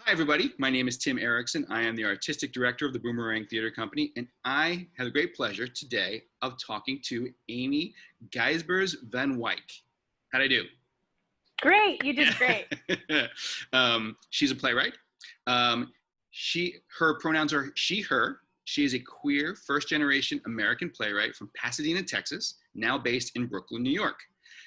Hi, everybody. My name is Tim Errickson. I am the artistic director of the Boomerang Theater Company, and I have the great pleasure today of talking to Amy Gijsbers van Wijk. How'd I do? Great, you did great. She's a playwright. Her pronouns are she, her. She is a queer first-generation American playwright from Pasadena, Texas, now based in Brooklyn, New York.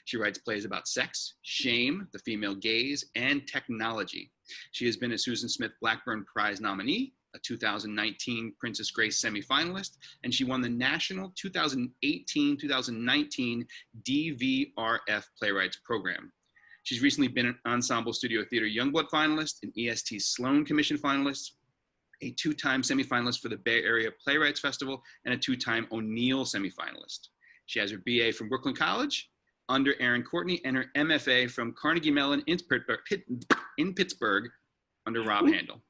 She writes plays about sex, shame, the female gaze, and technology. She has been a Susan Smith Blackburn Prize nominee, a 2019 Princess Grace semifinalist, and she won the National 2018-2019 DVRF Playwrights Program. She's recently been an Ensemble Studio Theater Youngblood finalist, an EST Sloan Commission finalist, a two-time semifinalist for the Bay Area Playwrights Festival, and a two-time O'Neill semifinalist. She has her BA from Brooklyn College, under Aaron Courtney, and her MFA from Carnegie Mellon in Pittsburgh under Rob Handel.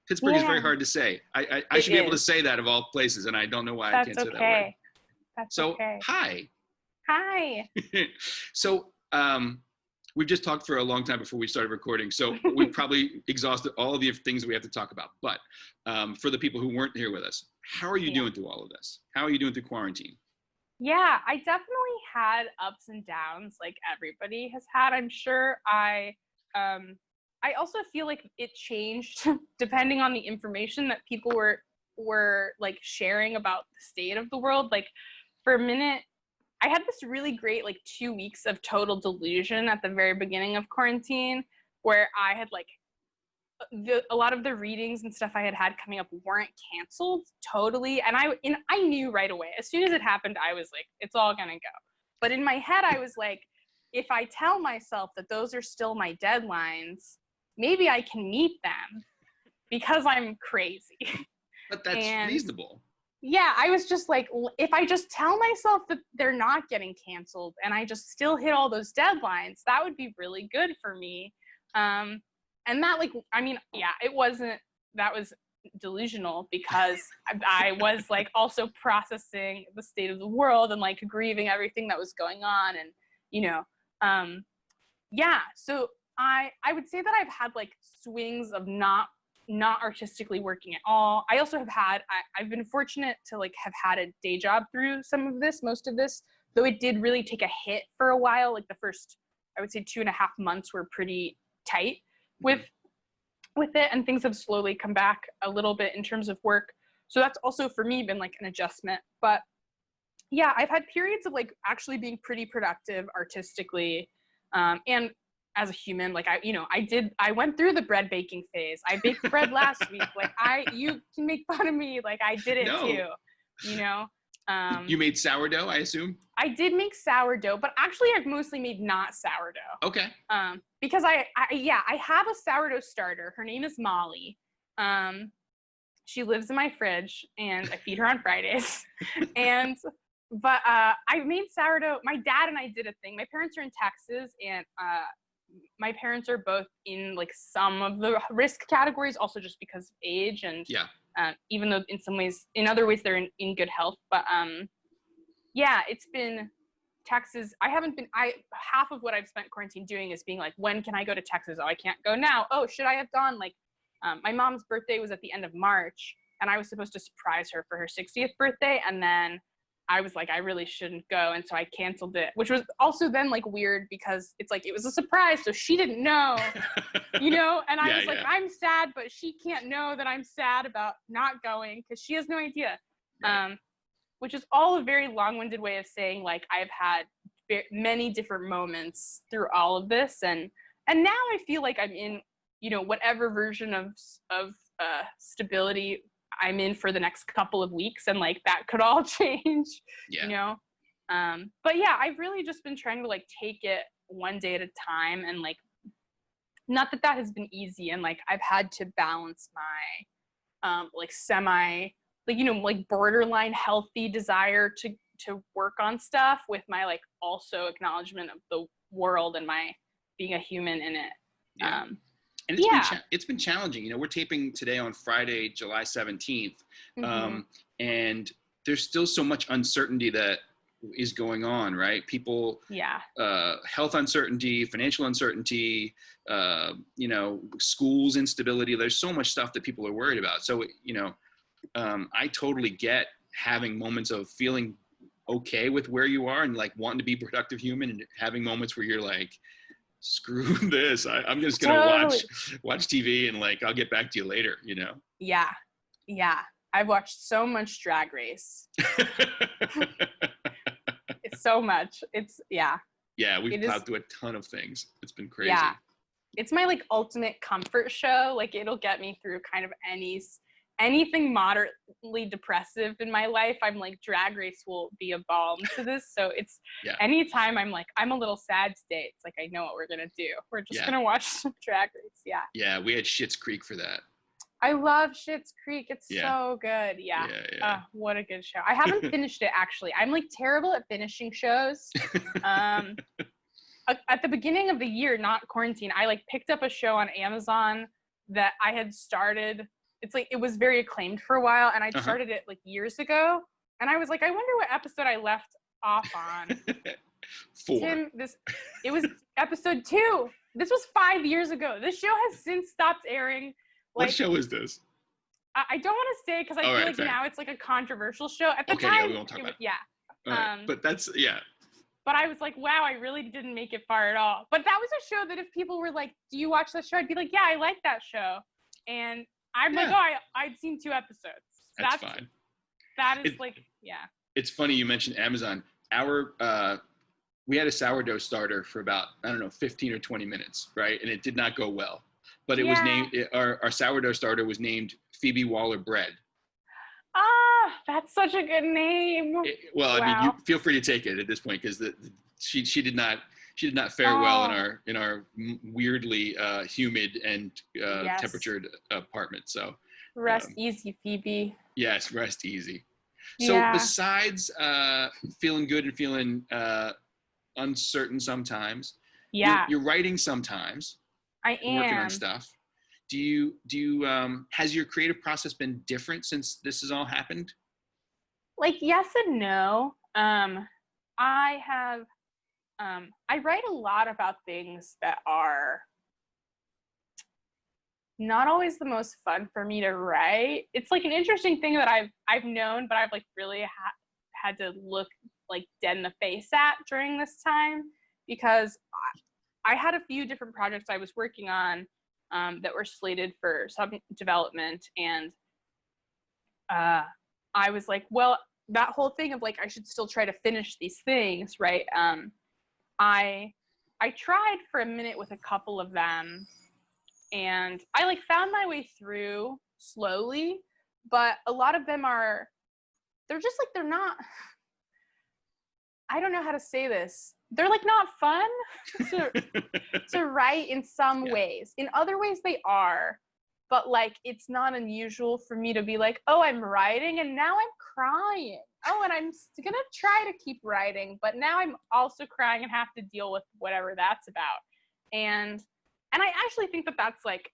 Pittsburgh is very hard to say. I should be able to say that of all places, and I don't know why I can't say that word. That's so, okay. Hi. Hi. So, we've just talked for a long time before we started recording, so we've probably exhausted all the things that we have to talk about. But for the people who weren't here with us, how are you doing through all of this? How are you doing through quarantine? Yeah, I definitely had ups and downs like everybody has had. I'm sure I also feel like it changed depending on the information that people were like sharing about the state of the world. Like for a minute, I had this really great like 2 weeks of total delusion at the very beginning of quarantine where I had like a lot of the readings and stuff I had coming up weren't canceled totally. And I knew right away, as soon as it happened, I was like, it's all gonna go. But in my head, I was like, if I tell myself that those are still my deadlines, maybe I can meet them because I'm crazy. But that's reasonable. Yeah, I was just like, if I just tell myself that they're not getting canceled and I just still hit all those deadlines, that would be really good for me. And that that was delusional because I was like also processing the state of the world and like grieving everything that was going on. And, so I would say that I've had like swings of not artistically working at all. I also I've been fortunate to like have had a day job through most of this, though it did really take a hit for a while. Like the first, I would say 2.5 months were pretty tight with it, and things have slowly come back a little bit in terms of work. So that's also for me been like an adjustment. But yeah, I've had periods of like actually being pretty productive artistically, and as a human. Like I went through the bread baking phase. I baked bread last week. Like you can make fun of me. Like I did it too, You made sourdough, I assume? I did make sourdough, but actually I've mostly made not sourdough. Okay. Because I have a sourdough starter. Her name is Molly. She lives in my fridge and I feed her on Fridays. But I made sourdough. My dad and I did a thing. My parents are in Texas, and my parents are both in like some of the risk categories, also just because of age and even though in other ways they're in good health. But it's been Texas. Half of what I've spent quarantine doing is being like, when can I go to Texas? Oh, I can't go now. Oh, should I have gone? Like my mom's birthday was at the end of March and I was supposed to surprise her for her 60th birthday. And then I was like, I really shouldn't go. And so I canceled it, which was also then like weird because it's like, it was a surprise. So she didn't know, and I was like, I'm sad, but she can't know that I'm sad about not going because she has no idea. Right. Which is all a very long-winded way of saying like, I've had many different moments through all of this. And now I feel like I'm in, whatever version of stability I'm in for the next couple of weeks, and like that could all change, but yeah, I've really just been trying to like take it one day at a time, and like, not that has been easy, and like I've had to balance my like semi, like, like borderline healthy desire to work on stuff with my like also acknowledgement of the world and my being a human in it. And it's been challenging. We're taping today on Friday, July 17th. And there's still so much uncertainty that is going on, right? People, Yeah. Health uncertainty, financial uncertainty, you know, schools instability. There's so much stuff that people are worried about. So, you know, I totally get having moments of feeling okay with where you are and like wanting to be a productive human, and having moments where you're like, screw this. I'm just going to Totally. watch TV and like, I'll get back to you later, you know? Yeah. Yeah. I've watched so much Drag Race. It's so much. Yeah. Yeah, we've It plowed is, through a ton of things. It's been crazy. yeah. It's my like ultimate comfort show. Like it'll get me through kind of anything moderately depressive in my life. I'm like, Drag Race will be a balm to this. So it's anytime I'm like, I'm a little sad today, it's like, I know what we're going to do. We're just going to watch some Drag Race. Yeah. Yeah, we had Schitt's Creek for that. I love Schitt's Creek. It's so good. Yeah. What a good show. I haven't finished it, actually. I'm like terrible at finishing shows. At the beginning of the year, not quarantine, I like picked up a show on Amazon that I had started. It's like, it was very acclaimed for a while, and I started it like years ago. And I was like, I wonder what episode I left off on. 4. Tim, it was episode 2. This was 5 years ago. This show has since stopped airing. Like, what show is this? I don't want to say because I feel like now it's like a controversial show. At the time, we won't talk about it. Yeah. Right. But that's, But I was like, wow, I really didn't make it far at all. But that was a show that if people were like, do you watch that show? I'd be like, yeah, I like that show. And I'm like, oh, I'd seen 2 episodes. That's fine. That is It's funny you mentioned Amazon. We had a sourdough starter for about, 15 or 20 minutes, right? And it did not go well. But it was named, our sourdough starter was named Phoebe Waller-Bread. Ah, that's such a good name. I mean, you feel free to take it at this point, because she did not fare well in our weirdly humid and temperatured apartment. So rest easy, Phoebe. Yes, rest easy. So besides feeling good and feeling uncertain sometimes, you're writing sometimes. I am working on stuff. Do you has your creative process been different since this has all happened? Like, yes and no. I write a lot about things that are not always the most fun for me to write. It's like an interesting thing that I've known, but I've like really had to look like dead in the face at during this time, because I had a few different projects I was working on that were slated for some development, and I was like, well, that whole thing of like, I should still try to finish these things, right? I tried for a minute with a couple of them, and I like found my way through slowly, but a lot of them they're just like, they're not, I don't know how to say this. They're like not fun to write in some ways. In other ways they are, but like, it's not unusual for me to be like, oh, I'm writing and now I'm crying. Oh, and I'm gonna try to keep writing, but now I'm also crying and have to deal with whatever that's about. And I actually think that that's like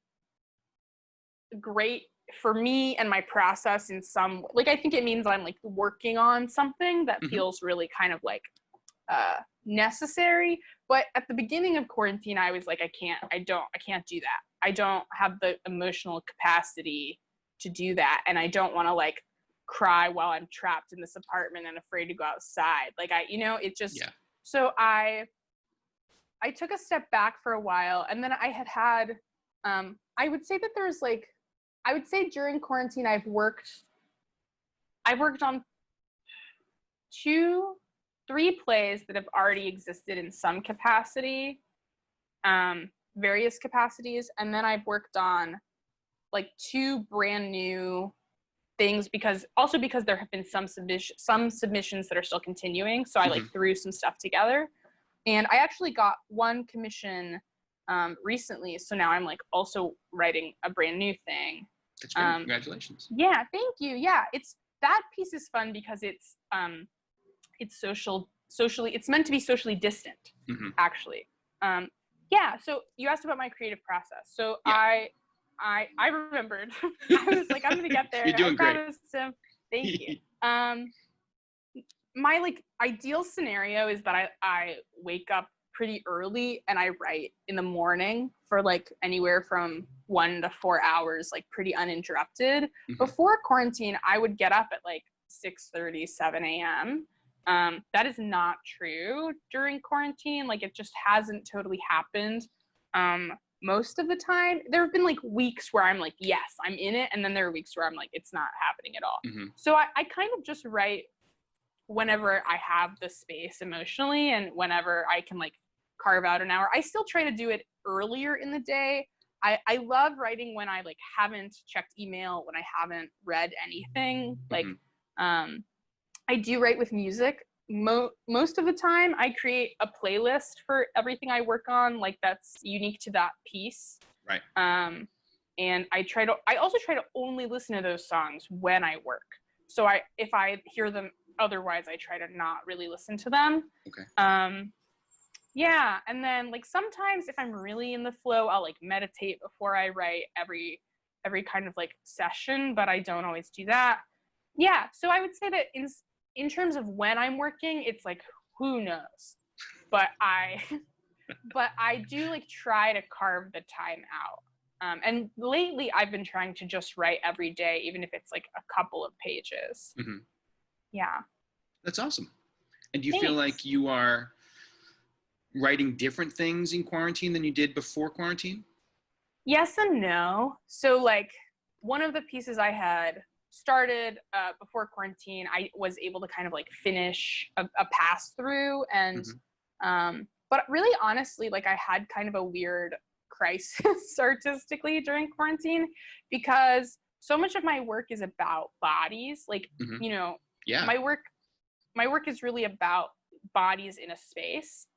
great for me and my process in some, like, I think it means I'm like working on something that feels really kind of like necessary. But at the beginning of quarantine, I was like, I can't do that. I don't have the emotional capacity to do that. And I don't want to like cry while I'm trapped in this apartment and afraid to go outside. Like so I took a step back for a while, and then I had I would say that there's like, I would say during quarantine, I've worked on 2-3 plays that have already existed in some capacity, various capacities. And then I've worked on like 2 brand new things, because there have been some submissions that are still continuing. So I like threw some stuff together, and I actually got one commission recently. So now I'm like also writing a brand new thing. That's great. Congratulations. Yeah, thank you. Yeah, that piece is fun because it's socially, it's meant to be socially distant, actually. So you asked about my creative process. So I remembered. I was like, I'm gonna get there. You're doing great. Thank you. my like ideal scenario is that I wake up pretty early and I write in the morning for like anywhere from 1 to 4 hours, like pretty uninterrupted. Mm-hmm. Before quarantine, I would get up at like 6:30, 7 a.m. That is not true during quarantine. Like it just hasn't totally happened. Most of the time, there have been like weeks where I'm like, yes, I'm in it. And then there are weeks where I'm like, it's not happening at all. Mm-hmm. So I kind of just write whenever I have the space emotionally and whenever I can like carve out an hour. I still try to do it earlier in the day. I love writing when I like haven't checked email, when I haven't read anything. Like I do write with music. Most of the time I create a playlist for everything I work on, like that's unique to that piece. Right. And I also try to only listen to those songs when I work. So if I hear them otherwise, I try to not really listen to them. Okay. Yeah, and then like sometimes if I'm really in the flow, I'll like meditate before I write every kind of like session, but I don't always do that. Yeah, so I would say that in terms of when I'm working, it's like who knows, but I do like try to carve the time out. And lately I've been trying to just write every day, even if it's like a couple of pages. Mm-hmm. Yeah. That's awesome. And do you Thanks. feel like you are writing different things in quarantine than you did before quarantine? Yes and no. So like one of the pieces I had started before quarantine, I was able to kind of like finish a pass through and but really honestly, like I had kind of a weird crisis artistically during quarantine because so much of my work is about bodies. Like, you know, my work is really about bodies in a space,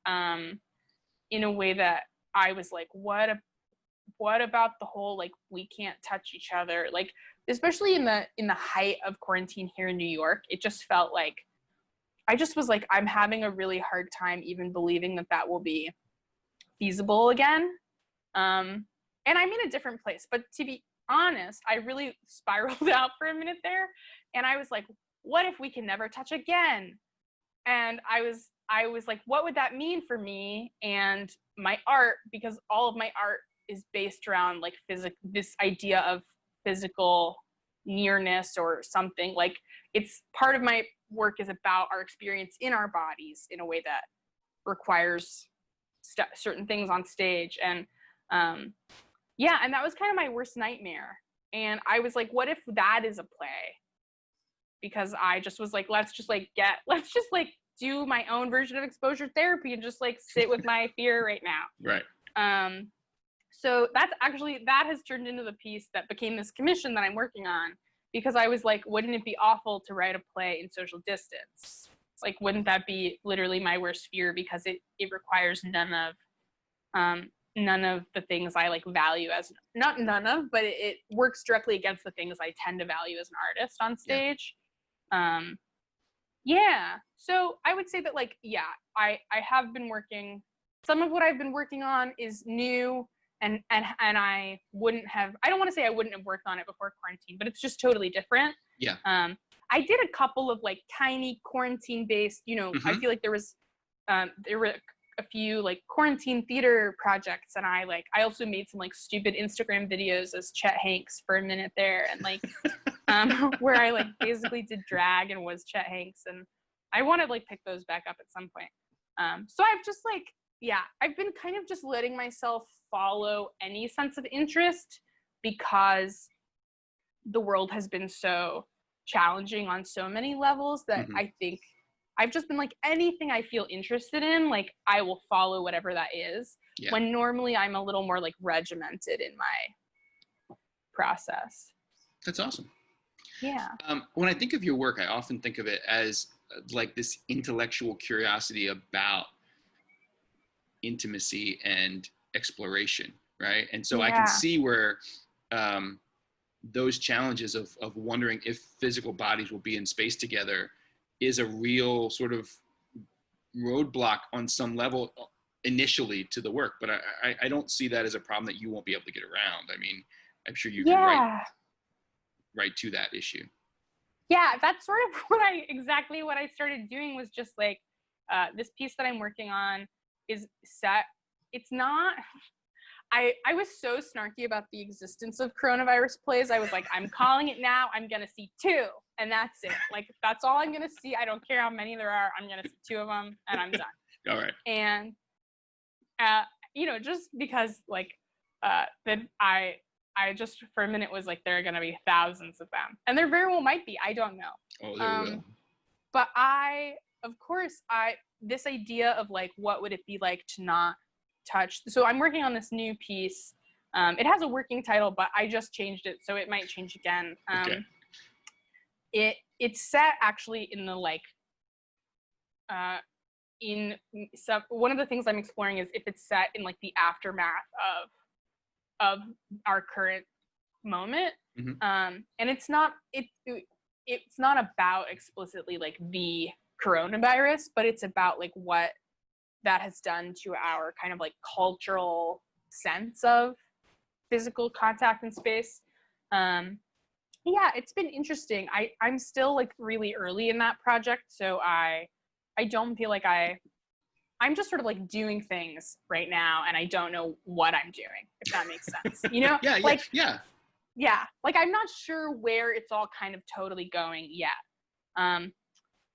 in a way that I was like, what about the whole like we can't touch each other, like especially in the height of quarantine here in New York. It just felt like I just was like, I'm having a really hard time even believing that will be feasible again. And I'm in a different place, but to be honest, I really spiraled out for a minute there, and I was like, what if we can never touch again? And I was like, what would that mean for me and my art? Because all of my art is based around like this idea of physical nearness or something. Like it's part of my work is about our experience in our bodies in a way that requires certain things on stage. And yeah, and that was kind of my worst nightmare. And I was like, what if that is a play? Because I just was like, let's just do my own version of exposure therapy and just like sit with my fear right now. Right. So that has turned into the piece that became this commission that I'm working on, because I was like, wouldn't it be awful to write a play in social distance? Like, wouldn't that be literally my worst fear? Because it requires none of the things I like value as, not none of, but it works directly against the things I tend to value as an artist on stage. Yeah. So I would say that like, yeah, I have been working, some of what I've been working on is new, and I don't want to say I wouldn't have worked on it before quarantine, but it's just totally different. Yeah. I did a couple of like tiny quarantine based, I feel like there were a few like quarantine theater projects, and I also made some like stupid Instagram videos as Chet Hanks for a minute there, and like where I like basically did drag and was Chet Hanks, and I want to like pick those back up at some point. So I've just like, yeah, I've been kind of just letting myself follow any sense of interest, because the world has been so challenging on so many levels that I think I've just been like, anything I feel interested in, like I will follow whatever that is, when normally I'm a little more like regimented in my process. That's awesome. Yeah. When I think of your work, I often think of it as like this intellectual curiosity about intimacy and exploration, right? And so I can see where those challenges of wondering if physical bodies will be in space together is a real sort of roadblock on some level initially to the work. But I don't see that as a problem that you won't be able to get around. I mean, I'm sure you can write to that issue. Yeah, that's sort of exactly what I started doing was just like, this piece that I'm working on is set. It's not, I was so snarky about the existence of coronavirus plays. I was like, I'm calling it now. I'm going to see 2 and that's it. Like, that's all I'm going to see. I don't care how many there are. I'm going to see 2 of them and I'm done. All right. And, you know, just because like, that I just for a minute was like, there are going to be thousands of them. And there very well might be. I don't know. Oh, there will. But of course, this idea of like, what would it be like to not touch? So I'm working on this new piece. It has a working title, but I just changed it, so it might change again. Okay. It's set actually in the like, one of the things I'm exploring is if it's set in like the aftermath of our current moment. Mm-hmm. And it's not about explicitly like the coronavirus, but it's about like what that has done to our kind of like cultural sense of physical contact in space. Yeah, it's been interesting. I'm still like really early in that project, so I don't feel like I'm just sort of like doing things right now, and I don't know what I'm doing, if that makes sense. You know? Yeah. Like I'm not sure where it's all kind of totally going yet.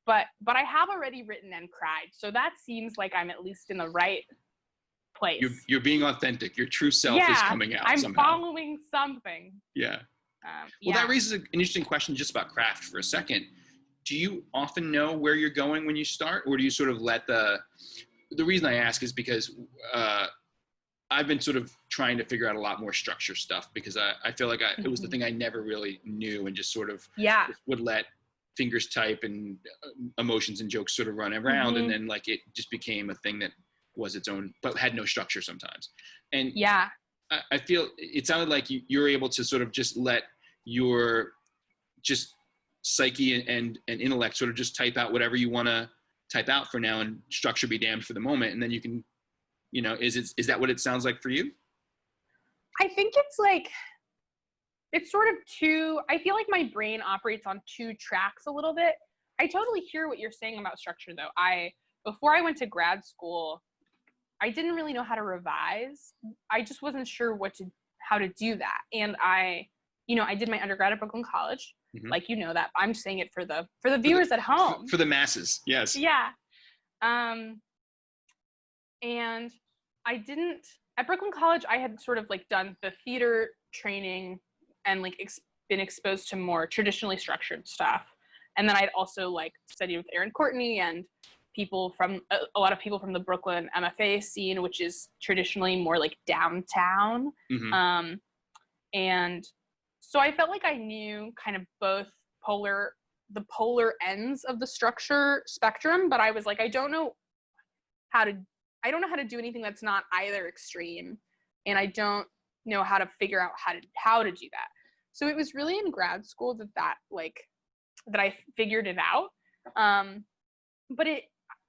But I have already written and cried, so that seems like I'm at least in the right place. You're being authentic. Your true self is coming out I'm somehow. following something. Yeah. Well, that raises an interesting question just about craft for a second. Do you often know where you're going when you start, or do you sort of let the reason I ask is because I've been sort of trying to figure out a lot more structure stuff because I feel like it was the thing I never really knew and just sort of would let fingers type and emotions and jokes sort of run around. And then like it just became a thing that was its own, but had no structure sometimes. And I feel it sounded like you're able to sort of just let your just psyche and intellect sort of just type out whatever you want to type out for now, and structure be damned for the moment. And then you can, you know, is that what it sounds like for you? I think it's like, it's sort of I feel like my brain operates on 2 tracks a little bit. I totally hear what you're saying about structure though. Before I went to grad school, I didn't really know how to revise. I just wasn't sure how to do that. And I did my undergrad at Brooklyn College. Like, you know that. I'm just saying it for the viewers at home. For the masses, yes. Yeah. And at Brooklyn College, I had sort of like done the theater training and like been exposed to more traditionally structured stuff. And then I'd also like studied with Aaron Courtney and a lot of people from the Brooklyn MFA scene, which is traditionally more like downtown. And so I felt like I knew kind of both the polar ends of the structure spectrum, but I was like, I don't know how to do anything that's not either extreme. And I don't know how to figure out how to do that. So it was really in grad school that I figured it out. But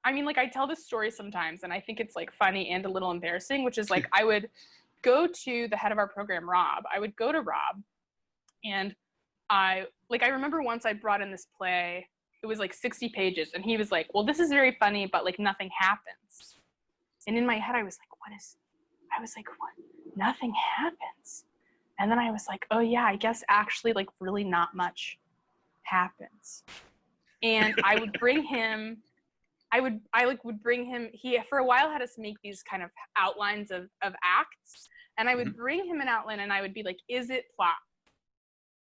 I tell this story sometimes, and I think it's like funny and a little embarrassing, which is like I would go to the head of our program, Rob. I would go to Rob, and I remember once I brought in this play. It was like 60 pages, and he was like, "Well, this is very funny, but like nothing happens." And in my head, I was like, "What? Nothing happens?" And then I was like, "Oh yeah, I guess actually like really not much happens." And I would bring him. He for a while had us make these kind of outlines of acts, and I would bring him an outline, and I would be like, is it plot?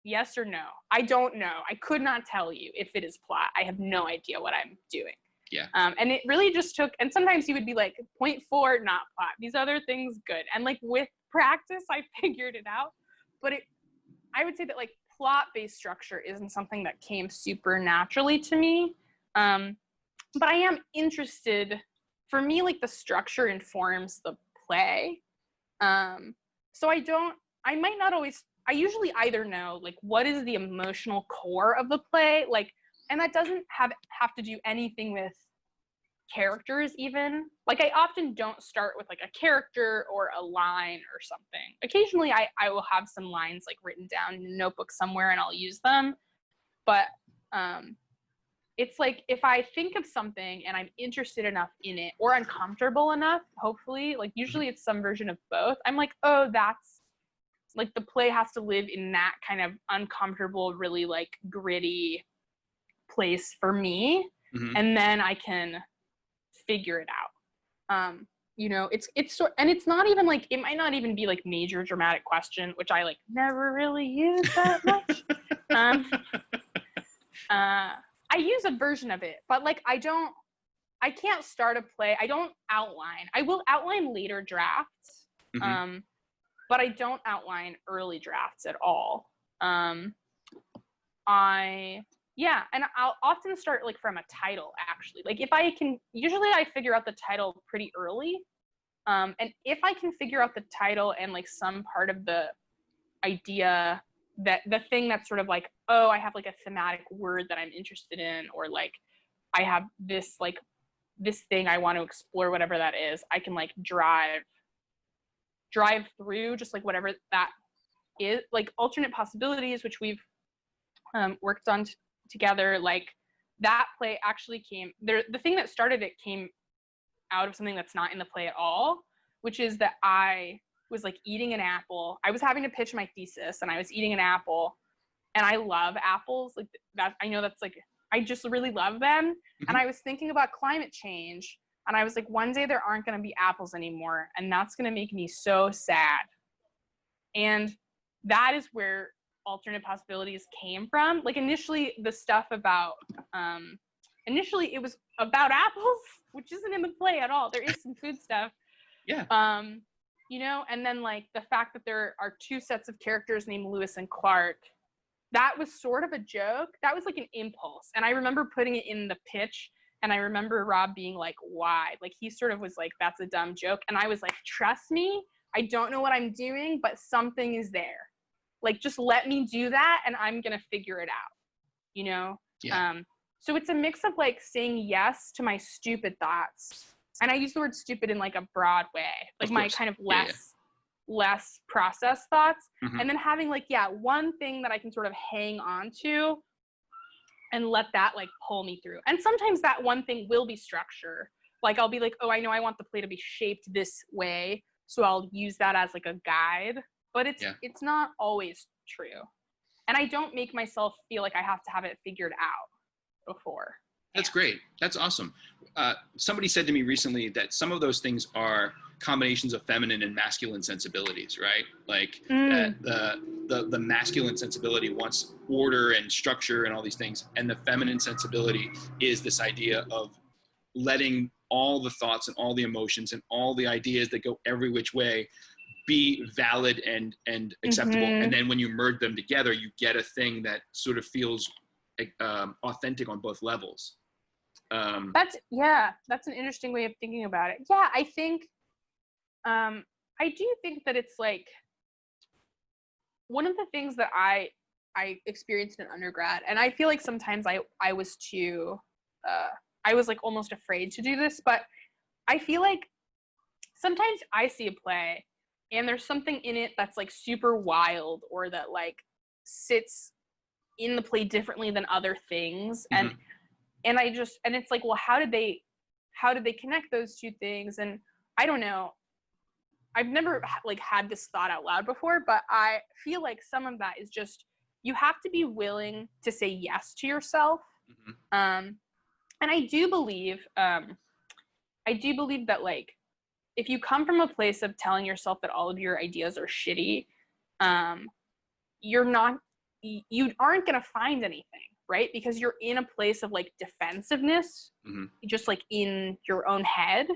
Yes or no? I don't know. I could not tell you if it is plot. I have no idea what I'm doing. Yeah. And it really just took, and sometimes he would be like, 0.4, not plot. These other things, good. And like with practice, I figured it out. But I would say that like plot-based structure isn't something that came super naturally to me. But I am interested, for me, like the structure informs the play. So I usually either know like what is the emotional core of the play, like, and that doesn't have to do anything with characters even. Like I often don't start with like a character or a line or something. Occasionally I will have some lines like written down in a notebook somewhere and I'll use them. But It's like if I think of something and I'm interested enough in it or uncomfortable enough, hopefully, like usually it's some version of both. I'm like, oh, that's like the play has to live in that kind of uncomfortable, really like gritty place for me. And then I can figure it out. You know, it's and it's not even like, it might not even be like major dramatic question, which I like never really use that much. I use a version of it, but like I can't start a play. I don't outline. I will outline later drafts, but I don't outline early drafts at all. And I'll often start like from a title, actually. Like if I can, usually I figure out the title pretty early. And if I can figure out the title and like some part of the idea, that the thing that's sort of like, oh, I have like a thematic word that I'm interested in, or like I have this like this thing I want to explore, whatever that is, I can like drive through just like whatever that is. Like alternate possibilities, which we've worked on together, like that play actually came there. The thing that started it came out of something that's not in the play at all, which is that I was like eating an apple. I was having to pitch my thesis and I was eating an apple, and I love apples. Like that, I know that's like, I just really love them. And I was thinking about climate change, and I was like, one day there aren't going to be apples anymore, and that's going to make me so sad. And that is where alternate possibilities came from. Like initially the stuff about, initially it was about apples, which isn't in the play at all. There is some food stuff. Yeah. You know, and then like the fact that there are two sets of characters named Lewis and Clark, that was sort of a joke. That was like an impulse. And I remember putting it in the pitch, and I remember Rob being like, why? Like he sort of was like, that's a dumb joke. And I was like, trust me, I don't know what I'm doing, but something is there. Like, just let me do that and I'm going to figure it out, you know? Yeah. So it's a mix of like saying yes to my stupid thoughts. And I use the word stupid in like a broad way, like my kind of less processed thoughts. And then having like, one thing that I can sort of hang on to and let that like pull me through. And sometimes that one thing will be structure. Like I'll be like, oh, I know I want the play to be shaped this way, so I'll use that as like a guide. But it's not always true. And I don't make myself feel like I have to have it figured out before. That's great. That's awesome. Somebody said to me recently that some of those things are combinations of feminine and masculine sensibilities, right? Like the masculine sensibility wants order and structure and all these things, and the feminine sensibility is this idea of letting all the thoughts and all the emotions and all the ideas that go every which way be valid and acceptable. And then when you merge them together, you get a thing that sort of feels authentic on both levels. That's an interesting way of thinking about it. Yeah, I think I do think that it's like one of the things that I experienced in undergrad, and I feel like sometimes I was too I was like almost afraid to do this, but I feel like sometimes I see a play and there's something in it that's like super wild, or that like sits in the play differently than other things. And it's like, well, how did they connect those two things? And I don't know, I've never like had this thought out loud before, but I feel like some of that is just, you have to be willing to say yes to yourself. And I do believe that like, if you come from a place of telling yourself that all of your ideas are shitty, you aren't going to find anything, right? Because you're in a place of like defensiveness, just like in your own head.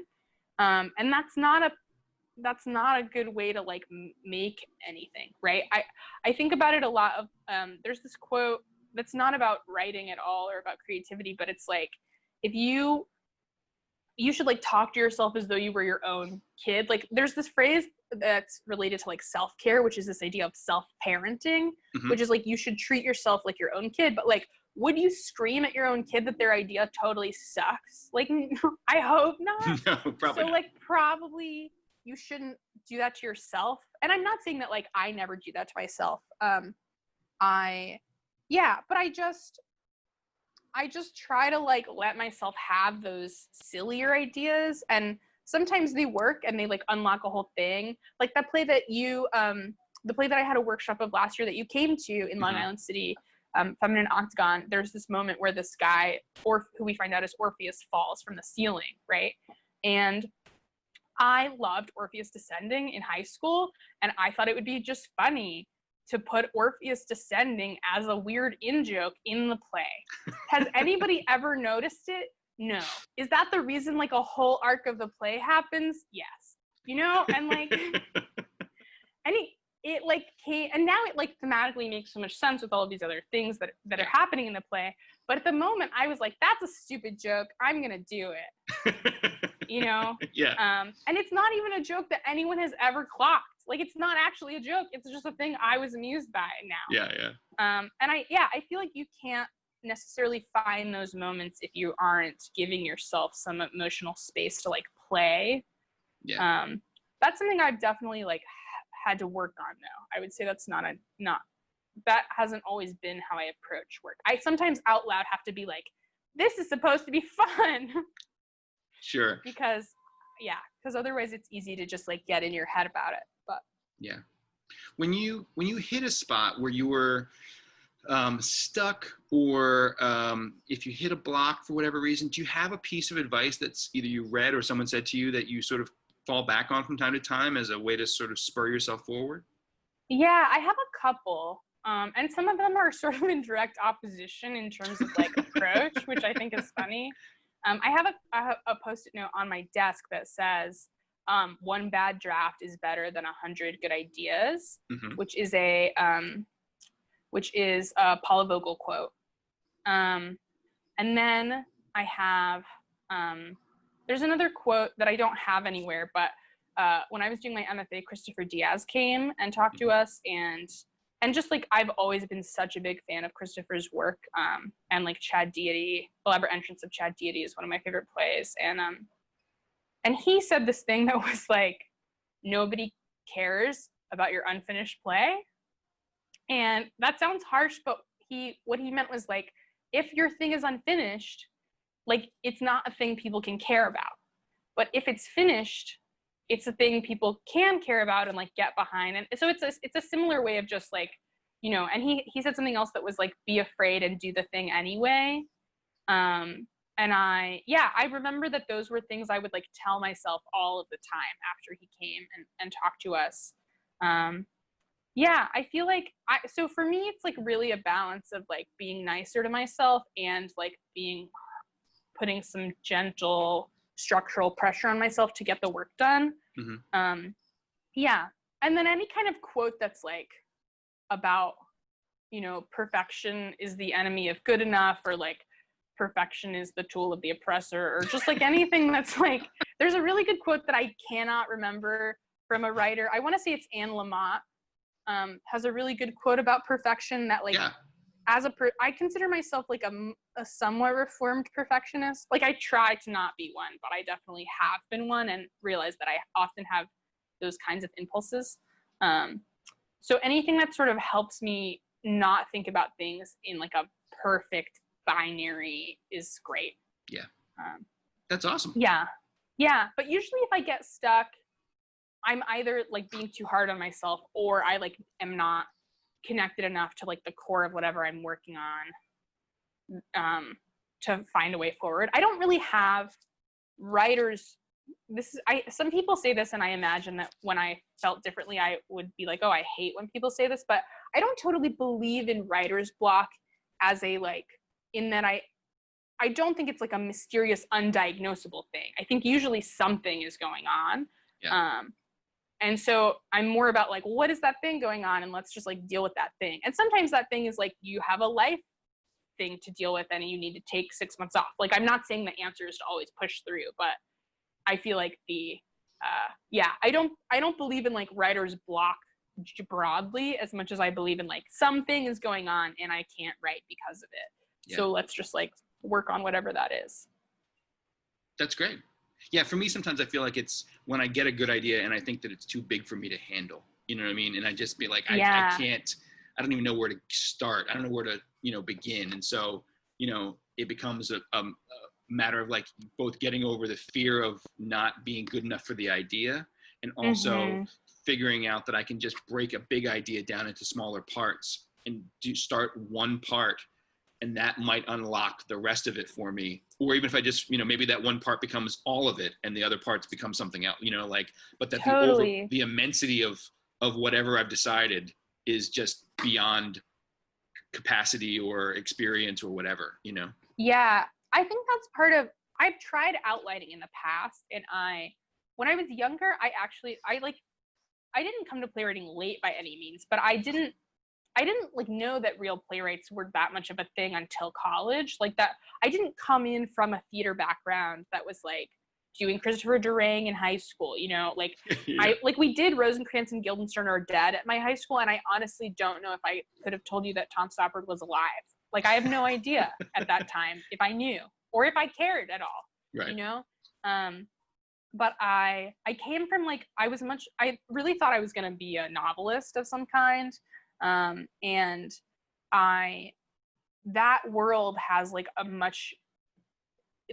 And that's not a good way to like make anything, right? I think about it a lot of, there's this quote that's not about writing at all or about creativity, but it's like, if you should like talk to yourself as though you were your own kid. Like there's this phrase that's related to like self-care, which is this idea of self-parenting, which is like, you should treat yourself like your own kid. But like, would you scream at your own kid that their idea totally sucks? Like, I hope not. No, probably so not. Like, probably you shouldn't do that to yourself. And I'm not saying that like I never do that to myself. But I just, I just try to like let myself have those sillier ideas, and sometimes they work and they like unlock a whole thing. Like that play that you, the play that I had a workshop of last year that you came to in Long Island City, Feminine Octagon, there's this moment where this guy, or who we find out is Orpheus, falls from the ceiling, right? And I loved Orpheus Descending in high school, and I thought it would be just funny to put Orpheus Descending as a weird in-joke in the play. Has anybody ever noticed it? No. Is that the reason like a whole arc of the play happens? Yes. You know, and like, and it like came, and now it like thematically makes so much sense with all of these other things that are happening in the play. But at the moment I was like, that's a stupid joke. I'm going to do it. You know? Yeah. And it's not even a joke that anyone has ever clocked. Like, it's not actually a joke. It's just a thing I was amused by now. Yeah. And I feel like you can't necessarily find those moments if you aren't giving yourself some emotional space to like play. Yeah. That's something I've definitely like had to work on though. I would say that's that hasn't always been how I approach work. I sometimes out loud have to be like, this is supposed to be fun. Sure. Because otherwise it's easy to just like get in your head about it. But yeah, when you hit a spot where you were stuck, or if you hit a block for whatever reason, do you have a piece of advice that's either you read or someone said to you that you sort of fall back on from time to time as a way to sort of spur yourself forward? Yeah, I have a couple. And some of them are sort of in direct opposition in terms of like approach, which I think is funny. I have a Post-it note on my desk that says, one bad draft is better than 100 good ideas, which is a Paula Vogel quote. And then I have, there's another quote that I don't have anywhere, but when I was doing my MFA, Christopher Diaz came and talked to us, and just like I've always been such a big fan of Christopher's work, and like Chad Deity, Elaborate Entrance of Chad Deity is one of my favorite plays, and he said this thing that was like, nobody cares about your unfinished play, and that sounds harsh, but what he meant was like, if your thing is unfinished, like it's not a thing people can care about, but if it's finished, it's a thing people can care about and like get behind. And so it's a similar way of just like, you know, and he said something else that was like, be afraid and do the thing anyway. And I remember that those were things I would like tell myself all of the time after he came and talked to us. I feel like so for me, it's like really a balance of like being nicer to myself and like putting some gentle structural pressure on myself to get the work done. And then any kind of quote that's like about, you know, perfection is the enemy of good enough, or like perfection is the tool of the oppressor, or just like anything that's like, there's a really good quote that I cannot remember from a writer. I want to say it's Anne Lamott, has a really good quote about perfection that like, I consider myself like a somewhat reformed perfectionist. Like I try to not be one, but I definitely have been one, and realize that I often have those kinds of impulses. So anything that sort of helps me not think about things in like a perfect binary is great. Yeah. That's awesome. Yeah. But usually if I get stuck, I'm either like being too hard on myself, or I like am not connected enough to like the core of whatever I'm working on, to find a way forward. I don't really have writers. Some people say this, and I imagine that when I felt differently, I would be like, oh, I hate when people say this, but I don't totally believe in writer's block as a like, in that I don't think it's like a mysterious, undiagnosable thing. I think usually something is going on. Yeah. And so I'm more about like, what is that thing going on? And let's just like deal with that thing. And sometimes that thing is like, you have a life thing to deal with and you need to take 6 months off. Like, I'm not saying the answer is to always push through, but I feel like I don't believe in like writer's block broadly as much as I believe in like something is going on and I can't write because of it. Yeah. So let's just like work on whatever that is. That's great. Yeah, for me, sometimes I feel like it's when I get a good idea and I think that it's too big for me to handle. You know what I mean? And I just be like, I don't even know where to start. I don't know where to, begin. And so, it becomes a matter of like both getting over the fear of not being good enough for the idea, and also figuring out that I can just break a big idea down into smaller parts and start one part, and that might unlock the rest of it for me. Or even if I just, maybe that one part becomes all of it and the other parts become something else, but that the immensity of whatever I've decided is just beyond capacity or experience or whatever, Yeah, I think that's part of, I've tried outlining in the past, and when I was younger, I didn't come to playwriting late by any means, but I didn't like know that real playwrights were that much of a thing until college. Like that, I didn't come in from a theater background that was like doing Christopher Durang in high school, like yeah. We did Rosencrantz and Guildenstern Are Dead at my high school, and I honestly don't know if I could have told you that Tom Stoppard was alive. Like I have no idea at that time if I knew or if I cared at all, right. But I came from like, I really thought I was going to be a novelist of some kind. And that world has like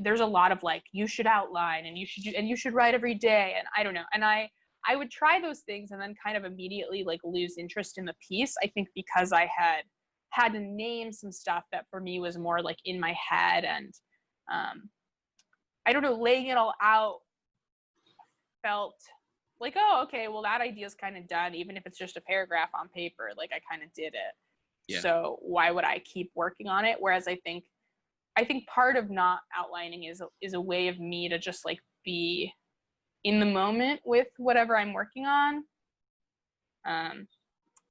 there's a lot of like, you should outline and you should write every day. And I don't know. And I would try those things and then kind of immediately like lose interest in the piece. I think because I had to name some stuff that for me was more like in my head, and, I don't know, laying it all out felt like, oh, okay, well that idea is kind of done, even if it's just a paragraph on paper, like I kind of did it. Yeah. So why would I keep working on it? Whereas I think part of not outlining is a way of me to just like be in the moment with whatever I'm working on. And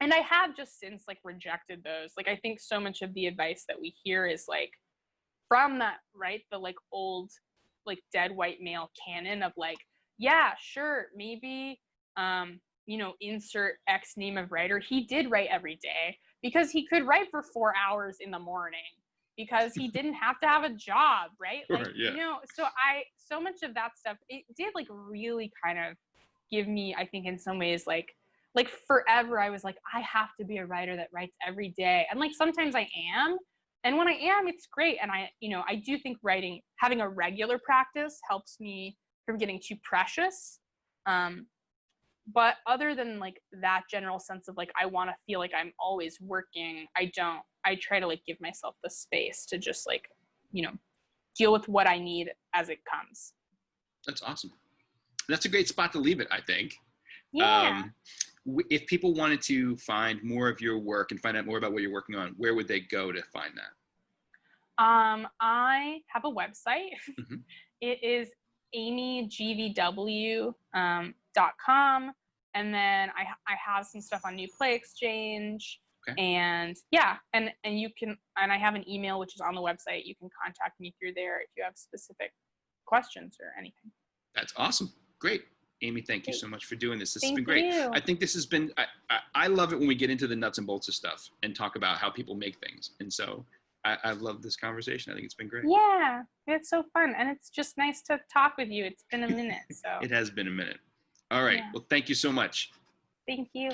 I have just since like rejected those. Like I think so much of the advice that we hear is like from that, right? The like old, like dead white male canon of like, yeah, sure, maybe, insert X name of writer. He did write every day because he could write for 4 hours in the morning because he didn't have to have a job, right? Sure, like, yeah. So much of that stuff, it did like really kind of give me, I think in some ways, like forever, I was like, I have to be a writer that writes every day. And like, sometimes I am. And when I am, it's great. And I do think having a regular practice helps me from getting too precious. But other than like that general sense of like, I want to feel like I'm always working, I try to like give myself the space to just like, deal with what I need as it comes. That's awesome. That's a great spot to leave it, I think. Yeah. If people wanted to find more of your work and find out more about what you're working on, where would they go to find that? I have a website. Mm-hmm. It is amygvw.com. And then I have some stuff on New Play Exchange. Okay. And yeah, and you can, and I have an email, which is on the website. You can contact me through there if you have specific questions or anything. That's awesome. Great. Amy, thank you so much for doing this. This has been great. You. I think this has been, I love it when we get into the nuts and bolts of stuff and talk about how people make things. And so I love this conversation. I think it's been great. Yeah, it's so fun. And it's just nice to talk with you. It's been a minute. So it has been a minute. All right. Yeah. Well, thank you so much. Thank you.